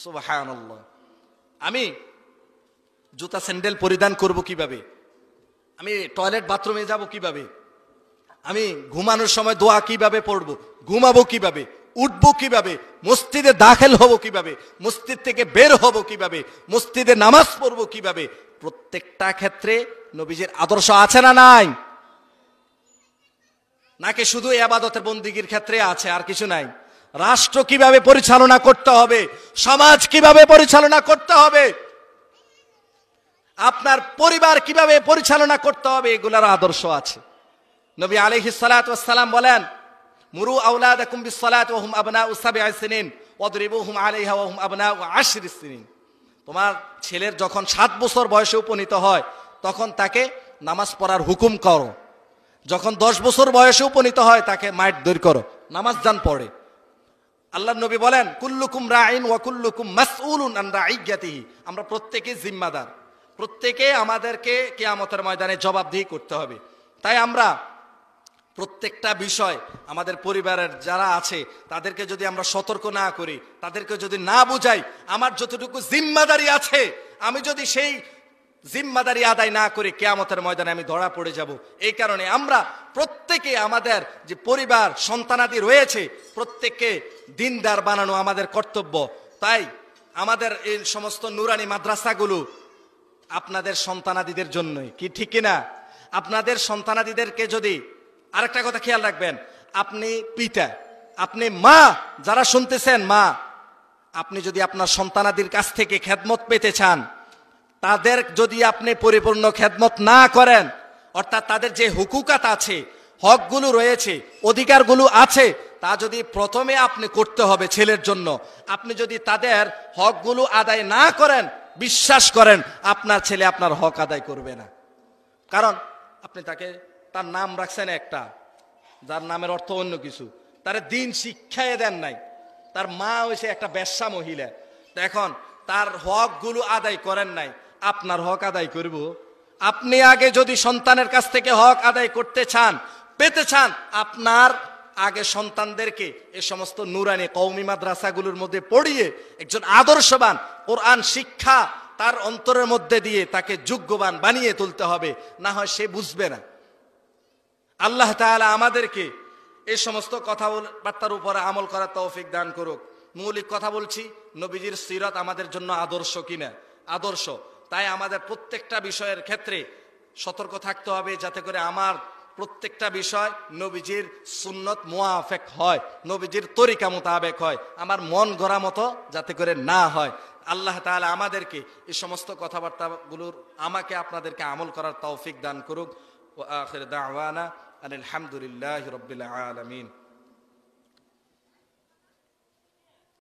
সুবহানাল্লাহ। আমি জুতা স্যান্ডেল পরিধান করব কিভাবে, আমি টয়লেট বাথরুমে যাব কিভাবে, আমি ঘুমানোর সময় দোয়া কিভাবে পড়ব, ঘুমাবো কিভাবে, উঠবো কিভাবে, মসজিদে দাখিল হব কিভাবে, মসজিদ থেকে বের হব কিভাবে, মসজিদে নামাজ পড়বো কিভাবে, প্রত্যেকটা ক্ষেত্রে নবীজির আদর্শ আছে না নাই? নাকি শুধু ইবাদতের বন্দিগির ক্ষেত্রে আছে আর কিছু নাই? রাষ্ট্র কিভাবে পরিচালনা করতে হবে, সমাজ কিভাবে পরিচালনা করতে হবে, আপনার পরিবার কিভাবে পরিচালনা করতে হবে, এগুলার আদর্শ আছে। নবী আলাইহিস সালাতু ওয়াস সালাম বলেন, মুরু আওলাদাকুম বিস সালাতি ওয়া হুম আবনাউ সাবঈ সিনিন ওয়াদরিবুহুম আলাইহা ওয়া হুম আবনাউ 10 সিনিন। তোমার ছেলের যখন 7 বছর বয়সে উপনীত হয় তখন তাকে নামাজ পড়ার হুকুম করো, যখন 10 বছর বয়সে উপনীত হয় তাকে মাইট দূর করো, নামাজ জান পড়ে। আল্লাহর নবী বলেন, কুল্লুকুম রাঈন ওয়া কুল্লুকুম মাসউলুন আন রাঈয়াতিহি। আমরা প্রত্যেকেই জিম্মাদার, প্রত্যেকে আমাদেরকে কিয়ামতের ময়দানে জবাবদিহি করতে হবে। তাই আমরা প্রত্যেকটা বিষয় আমাদের পরিবারের যারা আছে তাদেরকে যদি আমরা সতর্ক না করি, তাদেরকে যদি না বুঝাই, আমার যতটুকু জিম্মাদারি আছে আমি যদি সেই জিম্মাদারি আদায় না করে কিয়ামতের ময়দানে আমি ধরা পড়ে যাব। এই কারণে আমরা প্রত্যেকে আমাদের যে পরিবার সন্তানাদি রয়েছে প্রত্যেককে দিনদার বানানো আমাদের কর্তব্য। তাই আমাদের এই সমস্ত নুরানি মাদ্রাসাগুলো আপনাদের সন্তানাদিদের জন্যই, কি ঠিক কিনা? আপনাদের সন্তানাদিদেরকে যদি, আরেকটা কথা খেয়াল রাখবেন, আপনি পিতা, আপনি মা, যারা শুনতেছেন মা, আপনি যদি আপনার সন্তানাদির কাছ থেকে খেদমত পেতে চান, তাদের যদি আপনি পরিপূর্ণ খেদমত না করেন, অর্থাৎ তাদের যে হুকুকাত আছে, হকগুলো রয়েছে, অধিকারগুলো আছে, তা যদি প্রথমে আপনি করতে হবে ছেলের জন্য, আপনি যদি তাদের হকগুলো আদায় না করেন, বিশ্বাস করেন আপনার ছেলে আপনার হক আদায় করবে না। কারণ আপনি তাকে, তার নাম রাখছেন একটা, যার নামের অর্থ অন্য কিছু, তার দিন শিক্ষায় দেন নাই, তার মা হয়েছে একটা বেশ্যা মহিলা, এখন তার হকগুলো আদায় করেন নাই, আপনার হক আদায় করব? আপনি আগে যদি সন্তানের কাছ থেকে হক আদায় করতে চান, পেতে চান, আপনার আগে সন্তানদেরকে এই সমস্ত নুরানি কওমি মাদ্রাসাগুলোর মধ্যে পড়িয়ে একজন আদর্শবান কোরআন শিক্ষা তার অন্তরের মধ্যে দিয়ে তাকে যোগ্যবান বানিয়ে তুলতে হবে, না হয় সে বুঝবে না। আল্লাহ তাআলা আমাদেরকে এই সমস্ত কথাবার্তার উপরে আমল করার তৌফিক দান করুক। মৌলিক কথা বলছি, নবীজির সিরাত আমাদের জন্য আদর্শ কিনা? আদর্শ। তাই আমাদের প্রত্যেকটা বিষয়ের ক্ষেত্রে সতর্ক থাকতে হবে যাতে করে আমার প্রত্যেকটা বিষয় নবীজির সুন্নত মুআফিক হয়, নবীজির তরিকা মোতাবেক হয়, আমার মন গড়া মতো যাতে করে না হয়। আল্লাহ তাআলা আমাদেরকে এই সমস্ত কথাবার্তাগুলোর, আমাকে আপনাদেরকে আমল করার তৌফিক দান করুক। ওয়া আখির দাওয়ানা আলহামদুলিল্লাহি রাব্বিল আলামিন।